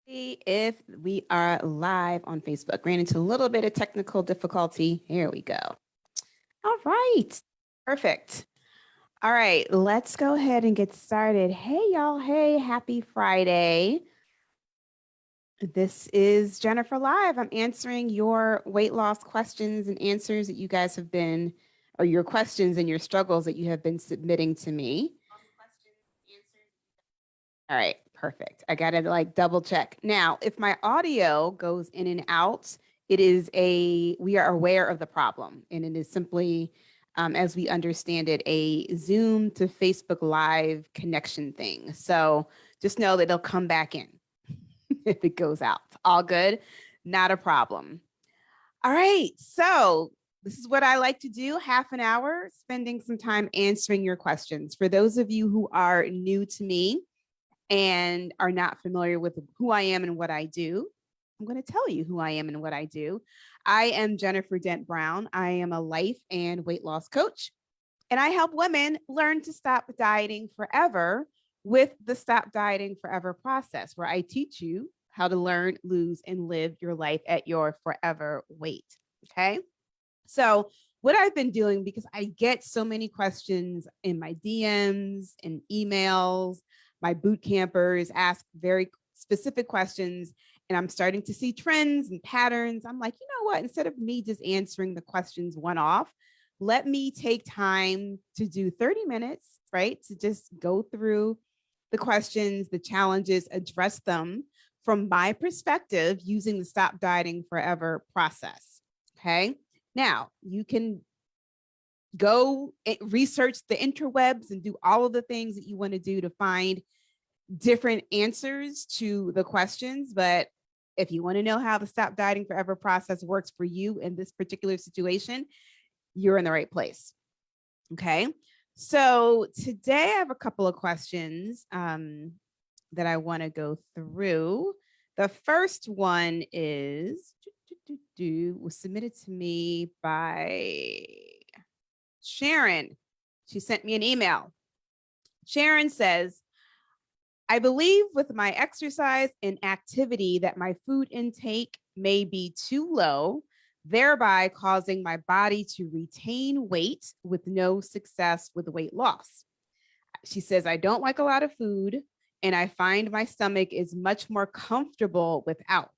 See if we are live on Facebook. Ran into a little bit of technical difficulty. Here we go. All right. Perfect. All right. Let's go ahead and get started. Hey, y'all. Hey, happy Friday. This is Jennifer Live. I'm answering your weight loss questions and answers that you guys have been, or your questions and your struggles that you have been submitting to me. All right, perfect. I got to like double check. Now, if my audio goes in and out, we are aware of the problem. And it is simply, as we understand it, a Zoom to Facebook Live connection thing. So just know that it'll come back in if it goes out. All good, not a problem. All right, so this is what I like to do, half an hour, spending some time answering your questions. For those of you who are new to me, and are not familiar with who I am and what I do, I'm going to tell you who I am and what I do. I am Jennifer Dent Brown. I am a life and weight loss coach, and I help women learn to stop dieting forever with the Stop Dieting Forever process, where I teach you how to learn, lose, and live your life at your forever weight. Okay. So, what I've been doing, because I get so many questions in my DMs and emails, my boot campers ask very specific questions, and I'm starting to see trends and patterns. I'm like, you know what? Instead of me just answering the questions one off, let me take time to do 30 minutes, right? To just go through the questions, the challenges, address them from my perspective using the Stop Dieting Forever process. Okay. Now, you can go research the interwebs and do all of the things that you want to do to find different answers to the questions. But if you want to know how the Stop Dieting Forever process works for you in this particular situation, you're in the right place. Okay. So today I have a couple of questions that I want to go through. The first one was submitted to me by Sharon. She sent me an email. Sharon says, I believe with my exercise and activity that my food intake may be too low, thereby causing my body to retain weight with no success with weight loss. She says, I don't like a lot of food, and I find my stomach is much more comfortable without.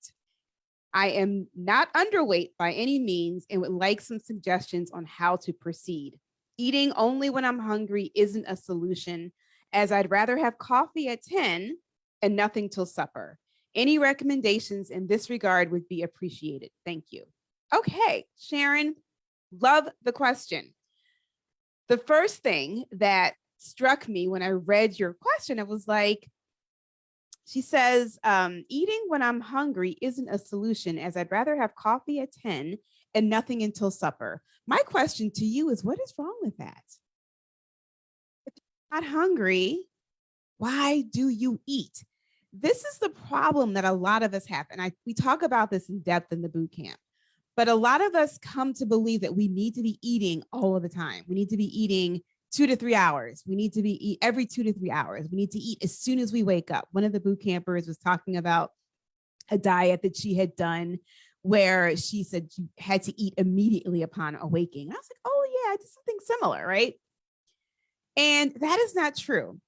I am not underweight by any means and would like some suggestions on how to proceed. Eating only when I'm hungry isn't a solution, as I'd rather have coffee at 10 and nothing till supper. Any recommendations in this regard would be appreciated. Thank you. Okay, Sharon, love the question. The first thing that struck me when I read your question, I was like, she says, eating when I'm hungry isn't a solution, as I'd rather have coffee at 10 and nothing until supper. My question to you is, what is wrong with that? If you're not hungry, why do you eat? This is the problem that a lot of us have. And we talk about this in depth in the boot camp. But a lot of us come to believe that we need to be eating all of the time. We need to be eating 2 to 3 hours. We need to be every 2 to 3 hours. We need to eat as soon as we wake up. One of the boot campers was talking about a diet that she had done where she said you had to eat immediately upon awaking. I was like, oh yeah, I did something similar, right? And that is not true.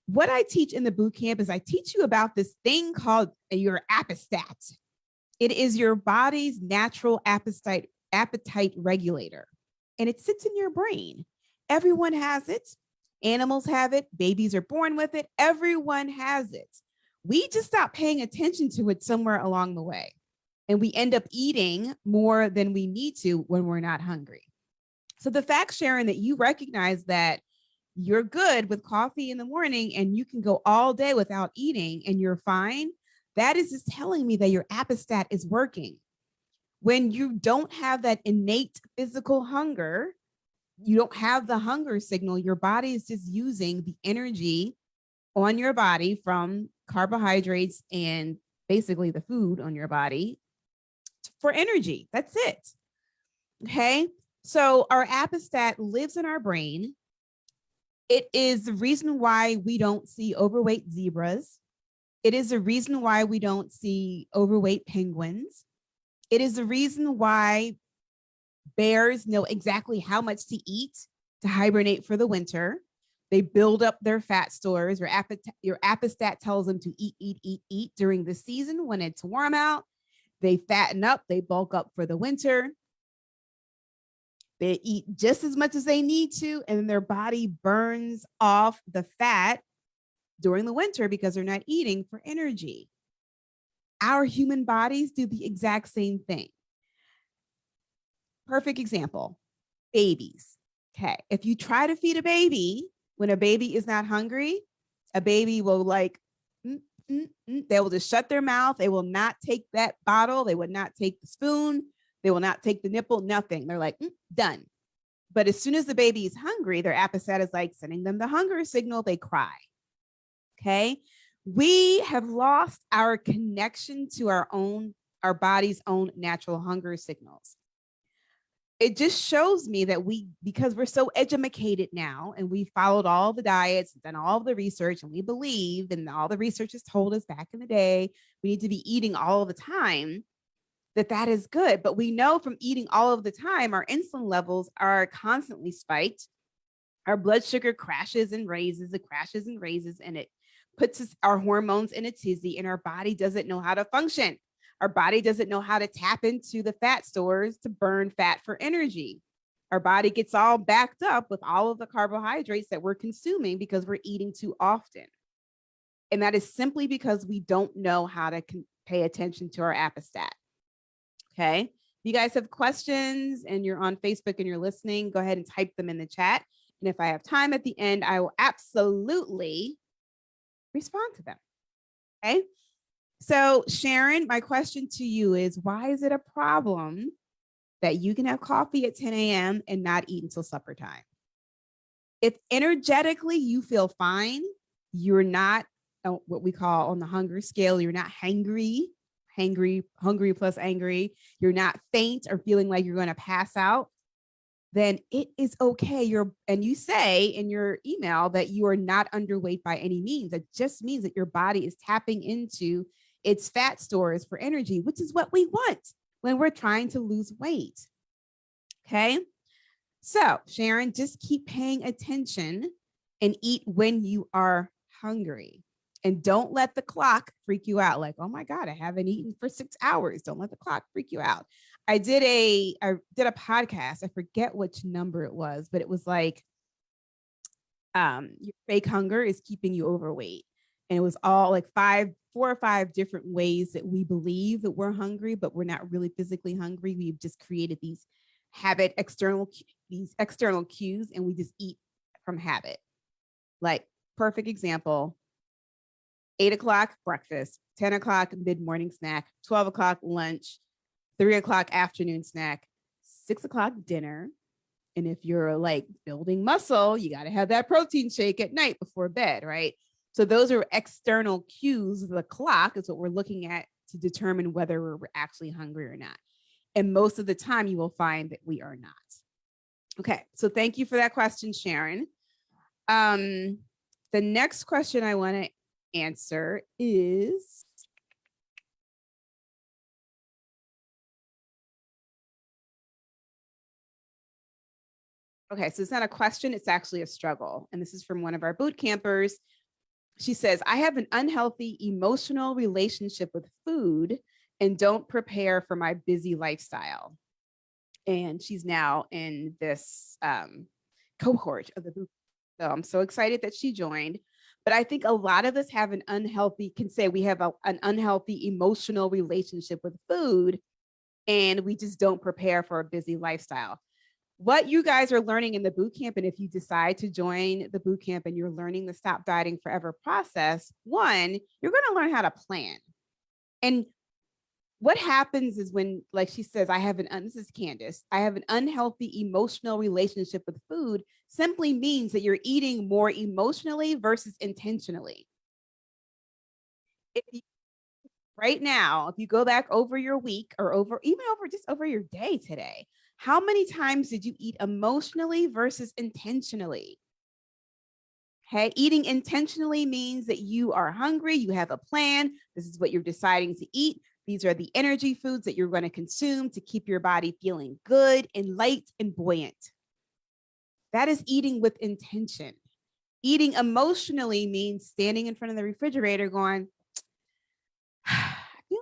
What I teach in the boot camp is I teach you about this thing called your appestat. It is your body's natural appetite regulator, and it sits in your brain. Everyone has it. Animals have it. Babies are born with it. Everyone has it. We just stop paying attention to it somewhere along the way, and we end up eating more than we need to when we're not hungry. So the fact, Sharon, that you recognize that you're good with coffee in the morning and you can go all day without eating and you're fine, that is just telling me that your appestat is working. When you don't have that innate physical hunger, you don't have the hunger signal, your body is just using the energy on your body from carbohydrates and basically the food on your body for energy. That's it. Okay. So our appestat lives in our brain. It is the reason why we don't see overweight zebras. It is the reason why we don't see overweight penguins. It is the reason why bears know exactly how much to eat to hibernate for the winter. They build up their fat stores. Your appestat tells them to eat, eat, eat, eat during the season when it's warm out. They fatten up, they bulk up for the winter. They eat just as much as they need to, and their body burns off the fat during the winter because they're not eating for energy. Our human bodies do the exact same thing. Perfect example, babies. Okay, if you try to feed a baby when a baby is not hungry, a baby will they will just shut their mouth. They will not take that bottle. They would not take the spoon. They will not take the nipple, nothing. They're like, done. But as soon as the baby is hungry, their appetite is like sending them the hunger signal. They cry. Okay. We have lost our connection to our body's own natural hunger signals. It just shows me that because we're so educated now and we followed all the diets and done all the research and we believe, and all the research has told us back in the day, we need to be eating all the time, that is good. But we know from eating all of the time, our insulin levels are constantly spiked. Our blood sugar crashes and raises, and it puts our hormones in a tizzy, and our body doesn't know how to function. Our body doesn't know how to tap into the fat stores to burn fat for energy. Our body gets all backed up with all of the carbohydrates that we're consuming because we're eating too often. And that is simply because we don't know how to pay attention to our appestat. Okay. If you guys have questions and you're on Facebook and you're listening, go ahead and type them in the chat. And if I have time at the end, I will absolutely respond to them. Okay. So Sharon, my question to you is, why is it a problem that you can have coffee at 10 a.m. and not eat until supper time? If energetically you feel fine, you're not what we call on the hunger scale, you're not hungry plus angry, you're not faint or feeling like you're going to pass out, then it is okay. And you say in your email that you are not underweight by any means. That just means that your body is tapping into its fat stores for energy, which is what we want when we're trying to lose weight. Okay. So Sharon, just keep paying attention and eat when you are hungry. And don't let the clock freak you out. Like, oh my God, I haven't eaten for 6 hours. Don't let the clock freak you out. I did a podcast. I forget which number it was, but it was like, your fake hunger is keeping you overweight. And it was all like 4 or 5 different ways that we believe that we're hungry, but we're not really physically hungry. We've just created these external cues, and we just eat from habit. Like, perfect example, 8 o'clock breakfast, 10 o'clock mid-morning snack, 12 o'clock lunch, 3 o'clock afternoon snack, 6 o'clock dinner. And if you're like building muscle, you got to have that protein shake at night before bed, right? So those are external cues. The clock is what we're looking at to determine whether we're actually hungry or not. And most of the time you will find that we are not. Okay, so thank you for that question, Sharon. The next question I want to answer is, okay, so it's not a question, it's actually a struggle. And this is from one of our boot campers. She says, I have an unhealthy emotional relationship with food and don't prepare for my busy lifestyle. And she's now in this cohort of the boot. So I'm so excited that she joined. But I think a lot of us have an unhealthy emotional relationship with food, and we just don't prepare for a busy lifestyle. What you guys are learning in the boot camp, and if you decide to join the boot camp and you're learning the Stop Dieting Forever process, one, you're going to learn how to plan. And what happens is when, like she says, this is Candace, I have an unhealthy emotional relationship with food, simply means that you're eating more emotionally versus intentionally. Right now, if you go back over your week or over your day today, how many times did you eat emotionally versus intentionally? Okay, eating intentionally means that you are hungry, you have a plan, this is what you're deciding to eat. These are the energy foods that you're going to consume to keep your body feeling good and light and buoyant. That is eating with intention. Eating emotionally means standing in front of the refrigerator going, I feel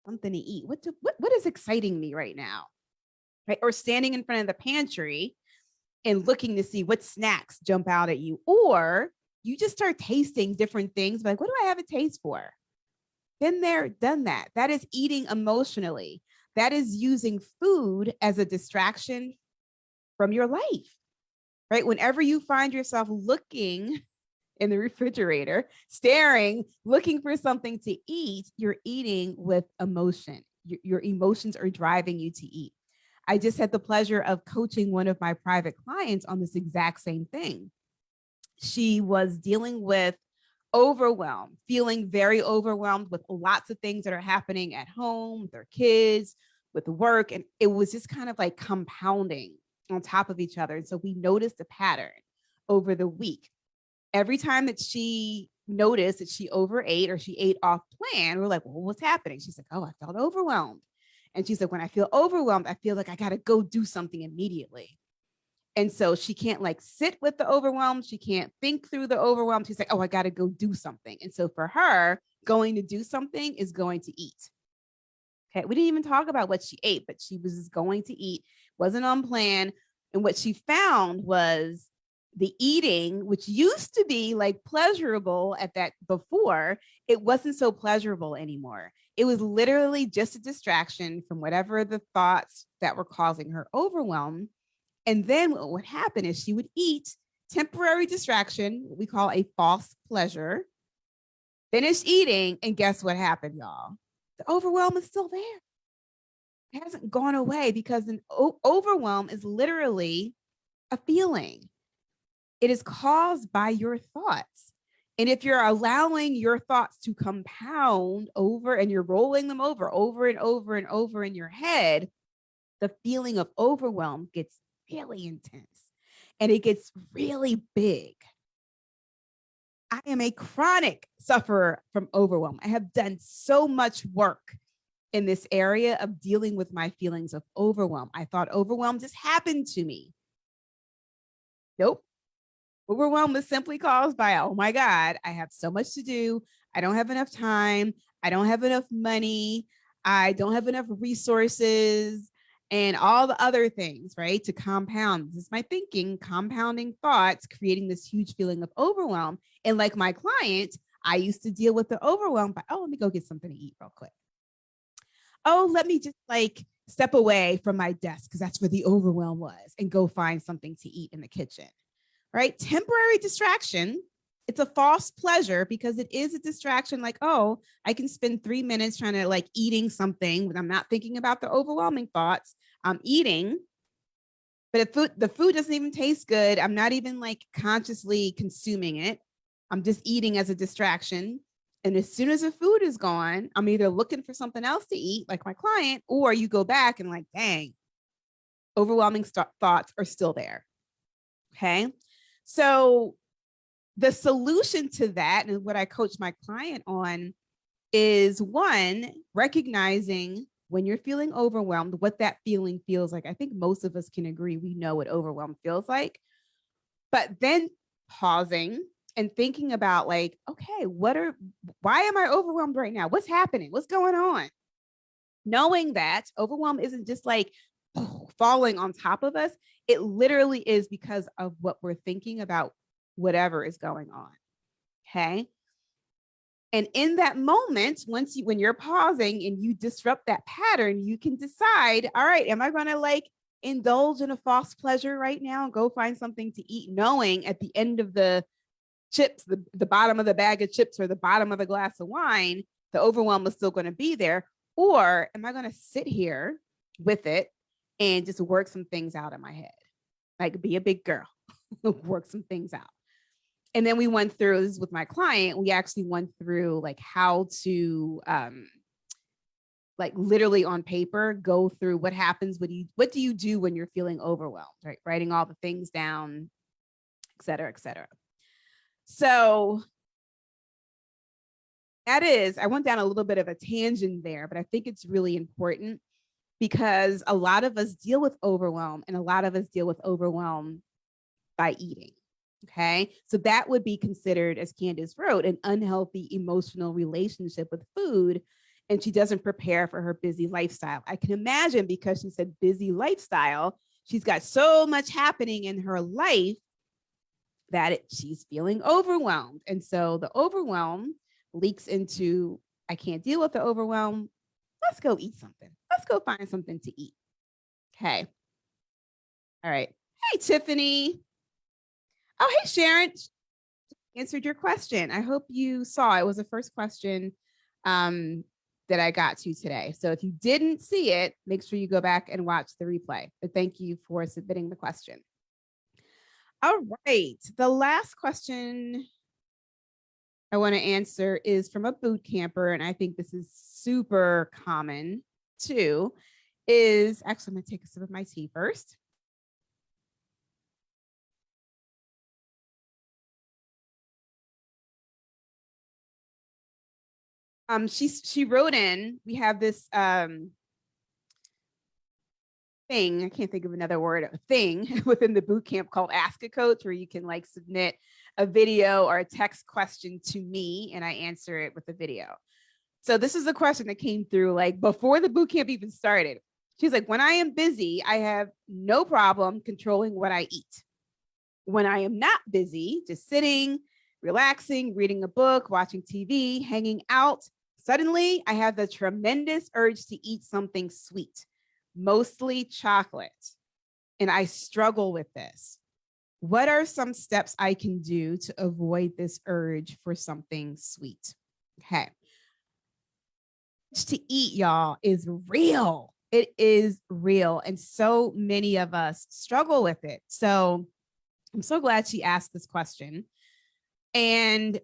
something to eat. What is exciting me right now? Right? Or standing in front of the pantry and looking to see what snacks jump out at you. Or you just start tasting different things. Like, what do I have a taste for? Been there, done that. That is eating emotionally. That is using food as a distraction from your life, right? Whenever you find yourself looking in the refrigerator, staring, looking for something to eat, you're eating with emotion. Your emotions are driving you to eat. I just had the pleasure of coaching one of my private clients on this exact same thing. She was dealing with overwhelm, feeling very overwhelmed with lots of things that are happening at home, with her kids, with work. And it was just kind of like compounding on top of each other. And so we noticed a pattern over the week. Every time that she noticed that she overate or she ate off plan, we're like, well, what's happening? She's like, oh, I felt overwhelmed. And she's like, when I feel overwhelmed, I feel like I got to go do something immediately. And so she can't like sit with the overwhelm. She can't think through the overwhelm. She's like, oh, I got to go do something. And so for her, going to do something is going to eat. Okay. We didn't even talk about what she ate, but she was going to eat, wasn't on plan. And what she found was the eating, which used to be like pleasurable at that before, it wasn't so pleasurable anymore. It was literally just a distraction from whatever the thoughts that were causing her overwhelm. And then what would happen is she would eat, temporary distraction, what we call a false pleasure, finish eating, and guess what happened, y'all? The overwhelm is still there. It hasn't gone away because an overwhelm is literally a feeling. It is caused by your thoughts. And if you're allowing your thoughts to compound over and you're rolling them over and over and over in your head, the feeling of overwhelm gets really intense and it gets really big. I am a chronic sufferer from overwhelm. I have done so much work in this area of dealing with my feelings of overwhelm. I thought overwhelm just happened to me. Nope. Overwhelm is simply caused by, oh my God, I have so much to do. I don't have enough time. I don't have enough money. I don't have enough resources and all the other things, right? To compound. This is my thinking, compounding thoughts, creating this huge feeling of overwhelm. And like my client, I used to deal with the overwhelm by, oh, let me go get something to eat real quick. Oh, let me just like step away from my desk because that's where the overwhelm was and go find something to eat in the kitchen, right? Temporary distraction. It's a false pleasure because it is a distraction. Like, oh, I can spend 3 minutes trying to like eating something when I'm not thinking about the overwhelming thoughts. I'm eating, but the food doesn't even taste good. I'm not even like consciously consuming it. I'm just eating as a distraction. And as soon as the food is gone, I'm either looking for something else to eat, like my client, or you go back and like, dang, overwhelming thoughts are still there. Okay. So the solution to that, and what I coach my client on, is one, recognizing when you're feeling overwhelmed, what that feeling feels like. I think most of us can agree we know what overwhelm feels like, but then pausing and thinking about like, okay, why am I overwhelmed right now? What's happening? What's going on? Knowing that overwhelm isn't just like falling on top of us. It literally is because of what we're thinking about whatever is going on. Okay. And in that moment, when you're pausing and you disrupt that pattern, you can decide, all right, am I going to like indulge in a false pleasure right now and go find something to eat, knowing at the end of the chips, the bottom of the bag of chips or the bottom of a glass of wine, the overwhelm is still going to be there? Or am I going to sit here with it and just work some things out in my head? Like be a big girl, work some things out. And then we went through this with my client. We actually went through like how to like literally on paper go through what happens what do you do when you're feeling overwhelmed, right? Writing all the things down, et cetera, et cetera. So that is, I went down a little bit of a tangent there, but I think it's really important because a lot of us deal with overwhelm, and a lot of us deal with overwhelm by eating. Okay. So that would be considered, as Candace wrote, an unhealthy emotional relationship with food. And she doesn't prepare for her busy lifestyle. I can imagine, because she said busy lifestyle, she's got so much happening in her life that she's feeling overwhelmed. And so the overwhelm leaks into, I can't deal with the overwhelm. Let's go eat something. Let's go find something to eat. Okay. All right. Hey, Tiffany. Oh, hey, Sharon. Answered your question. I hope you saw it was the first question that I got to today. So if you didn't see it, make sure you go back and watch the replay. But thank you for submitting the question. All right. The last question I want to answer is from a boot camper, and I think this is super common too, is actually, I'm going to take a sip of my tea first. She wrote in, we have this thing, I can't think of another word, a thing within the boot camp called Ask a Coach, where you can like submit a video or a text question to me and I answer it with a video. So this is a question that came through like before the boot camp even started. She's like, when I am busy, I have no problem controlling what I eat. When I am not busy, just sitting, relaxing, reading a book, watching TV, hanging out, suddenly I have the tremendous urge to eat something sweet, mostly chocolate. And I struggle with this. What are some steps I can do to avoid this urge for something sweet? Okay. To eat, y'all, is real. It is real. And so many of us struggle with it. So I'm so glad she asked this question. And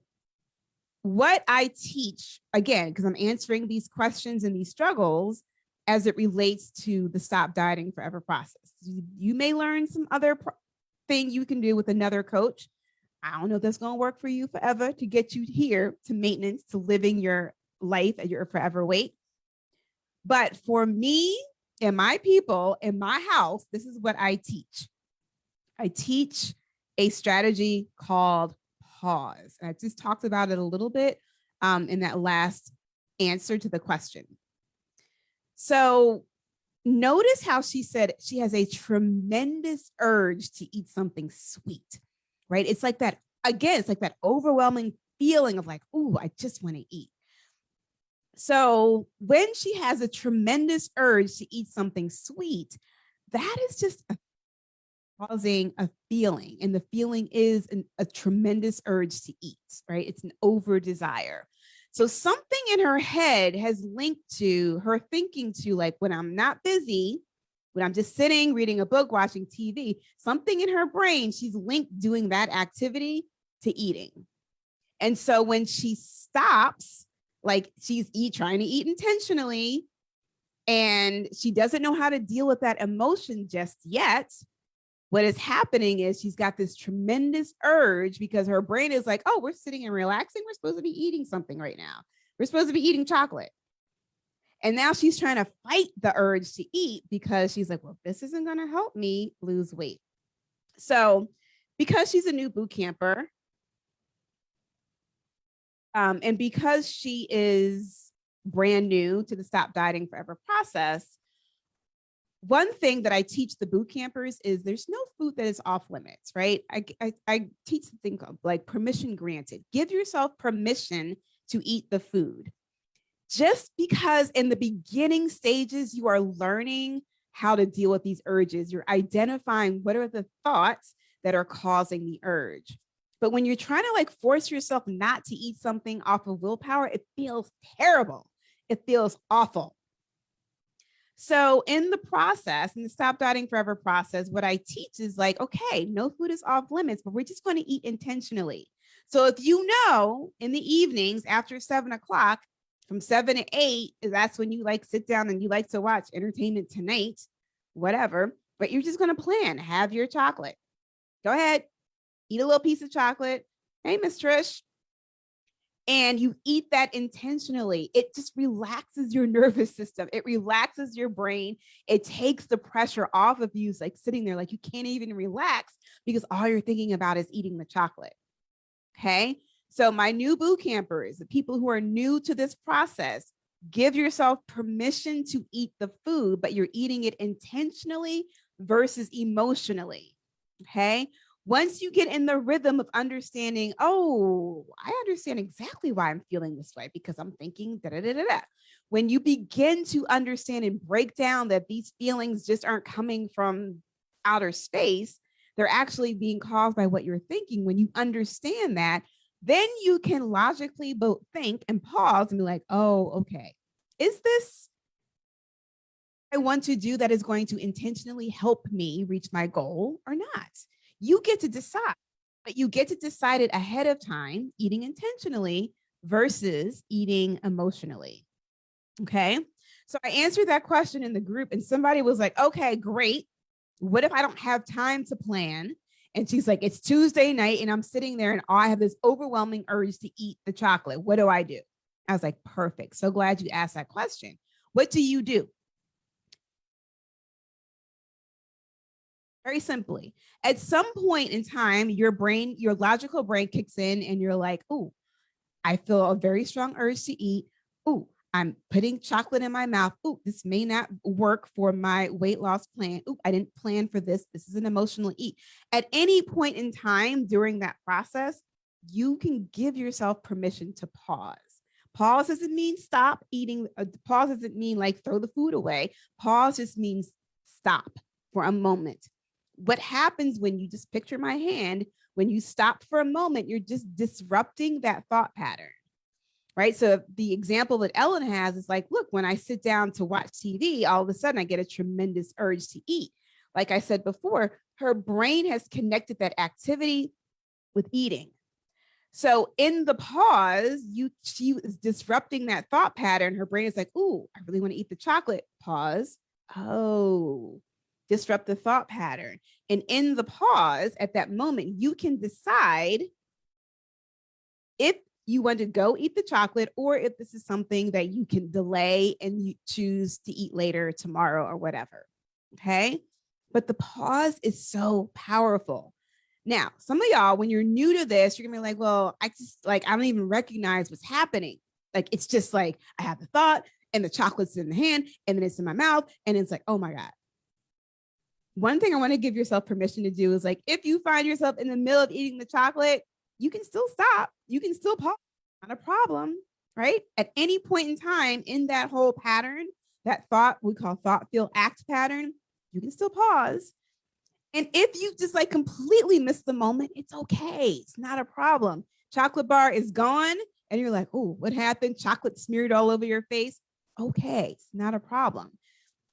what I teach, again, because I'm answering these questions and these struggles as it relates to the Stop Dieting Forever process. You may learn some other thing you can do with another coach. I don't know if that's going to work for you forever to get you here to maintenance, to living your life at your forever weight. But for me and my people in my house, this is what I teach. I teach a strategy called pause. And I just talked about it a little bit in that last answer to the question. So notice how she said she has a tremendous urge to eat something sweet, right? It's like that, again, it's like that overwhelming feeling of like, ooh, I just want to eat. So when she has a tremendous urge to eat something sweet, that is just causing a feeling. And the feeling is a tremendous urge to eat, right? It's an over desire. So something in her head has linked to her thinking to like, when I'm not busy, when I'm just sitting, reading a book, watching TV, something in her brain, she's linked doing that activity to eating. And so when she stops, like she's trying to eat intentionally, and she doesn't know how to deal with that emotion just yet, what is happening is she's got this tremendous urge because her brain is like, oh, we're sitting and relaxing. We're supposed to be eating something right now. We're supposed to be eating chocolate. And now she's trying to fight the urge to eat because she's like, well, this isn't going to help me lose weight. So because she's a new boot camper, and because she is brand new to the Stop Dieting Forever process, one thing that I teach the boot campers is there's no food that is off limits, right? I teach something called like permission granted. Give yourself permission to eat the food. Just because in the beginning stages, you are learning how to deal with these urges. You're identifying what are the thoughts that are causing the urge. But when you're trying to like force yourself not to eat something off of willpower, it feels terrible. It feels awful. So in the process, in the Stop Dieting Forever process, what I teach is like, okay, no food is off limits, but we're just going to eat intentionally. So if you know in the evenings after 7 o'clock, from 7 to 8, that's when you like sit down and you like to watch Entertainment Tonight, whatever, but you're just going to plan, have your chocolate. Go ahead, eat a little piece of chocolate, Hey, Miss Trish. And you eat that intentionally, it just relaxes your nervous system. It relaxes your brain. It takes the pressure off of you. It's like sitting there, like you can't even relax because all you're thinking about is eating the chocolate. Okay. So, my new boot campers, the people who are new to this process, give yourself permission to eat the food, but you're eating it intentionally versus emotionally. Okay. Once you get in the rhythm of understanding, oh, I understand exactly why I'm feeling this way because I'm thinking da da da da da. When you begin to understand and break down that these feelings just aren't coming from outer space, they're actually being caused by what you're thinking. When you understand that, then you can logically both think and pause and be like, oh, okay, is this I want to do that is going to intentionally help me reach my goal or not? You get to decide, but you get to decide it ahead of time, eating intentionally versus eating emotionally. Okay. So I answered that question in the group, and somebody was like, okay, great. What if I don't have time to plan? And she's like, it's Tuesday night, and I'm sitting there, and I have this overwhelming urge to eat the chocolate. What do I do? I was like, perfect. So glad you asked that question. What do you do? Very simply, at some point in time, your brain, your logical brain kicks in, and you're like, oh, I feel a very strong urge to eat. Oh, I'm putting chocolate in my mouth. Oh, this may not work for my weight loss plan. Oh, I didn't plan for this. This is an emotional eat. At any point in time during that process, you can give yourself permission to pause. Pause doesn't mean stop eating. Pause doesn't mean like throw the food away. Pause just means stop for a moment. What happens when you just picture my hand? When you stop for a moment, you're just disrupting that thought pattern, right? So the example that Ellen has is like, look, when I sit down to watch TV, all of a sudden I get a tremendous urge to eat. Like I said before, her brain has connected that activity with eating. So in the pause, she is disrupting that thought pattern. Her brain is like, ooh, I really want to eat the chocolate. Pause. Oh, disrupt the thought pattern. And in the pause, at that moment, you can decide if you want to go eat the chocolate or if this is something that you can delay and you choose to eat later tomorrow or whatever. Okay. But the pause is so powerful. Now, some of y'all, when you're new to this, you're gonna be like, well, I don't even recognize what's happening. Like, it's just like I have the thought and the chocolate's in the hand and then it's in my mouth. And it's like, oh my God. One thing I want to give yourself permission to do is like, if you find yourself in the middle of eating the chocolate, you can still stop. You can still pause. Not a problem, right? At any point in time in that whole pattern, that thought we call thought, feel, act pattern, you can still pause. And if you just like completely miss the moment, it's okay. It's not a problem. Chocolate bar is gone, and you're like, oh, what happened? Chocolate smeared all over your face. Okay, it's not a problem.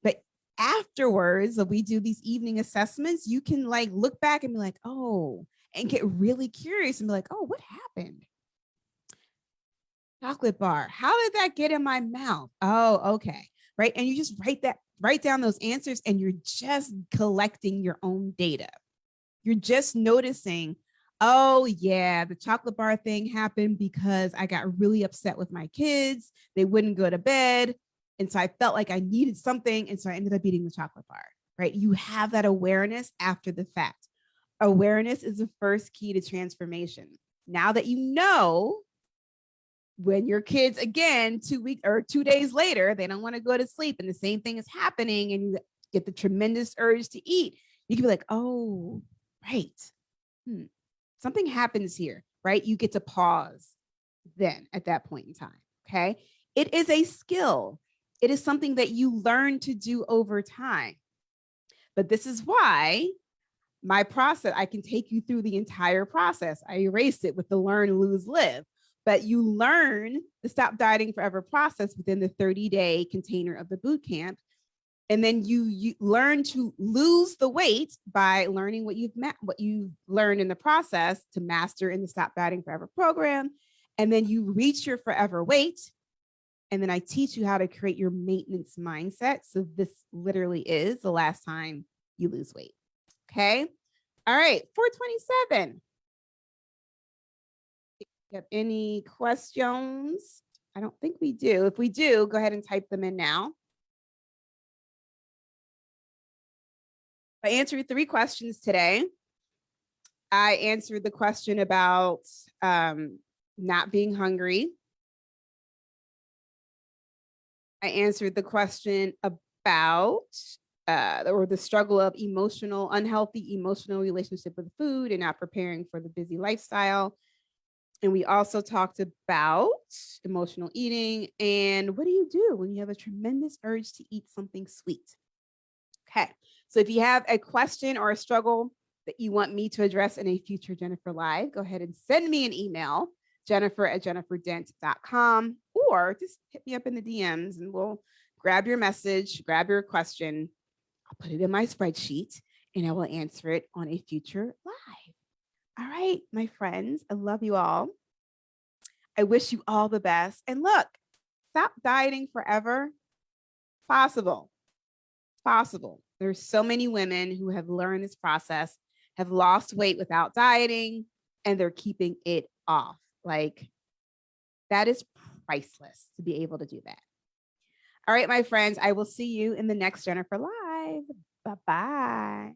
But afterwards, we do these evening assessments, you can like look back and be like, oh, and get really curious and be like, oh, what happened? Chocolate bar. How did that get in my mouth? Oh, okay. Right. And you just write down those answers, and you're just collecting your own data. You're just noticing, oh, yeah, the chocolate bar thing happened because I got really upset with my kids. They wouldn't go to bed. And so I felt like I needed something. And so I ended up eating the chocolate bar, right? You have that awareness after the fact. Awareness is the first key to transformation. Now that you know, when your kids, again, 2 weeks or 2 days later, they don't want to go to sleep and the same thing is happening and you get the tremendous urge to eat, you can be like, oh, right. Something happens here, right? You get to pause then at that point in time. Okay. It is a skill. It is something that you learn to do over time. But this is why my process, I can take you through the entire process. I erased it with the learn, lose, live. But you learn the Stop Dieting Forever process within the 30-day container of the boot camp. And then you learn to lose the weight by learning what you've learned in the process to master in the Stop Dieting Forever program. And then you reach your forever weight. And then I teach you how to create your maintenance mindset. So this literally is the last time you lose weight. Okay. All right. 427. You have any questions? I don't think we do. If we do, go ahead and type them in now. I answered 3 questions today. I answered the question about not being hungry. I answered the question about or the struggle of unhealthy emotional relationship with food and not preparing for the busy lifestyle. And we also talked about emotional eating and what do you do when you have a tremendous urge to eat something sweet? Okay, so if you have a question or a struggle that you want me to address in a future Jennifer Live, go ahead and send me an email, jennifer@jenniferdent.com, or just hit me up in the DMs and we'll grab your message, grab your question. I'll put it in my spreadsheet and I will answer it on a future live. All right, my friends, I love you all. I wish you all the best. And look, stop dieting forever. Possible. Possible. There's so many women who have learned this process, have lost weight without dieting, and they're keeping it off. Like, that is priceless to be able to do that. All right, my friends, I will see you in the next Jennifer Live. Bye-bye.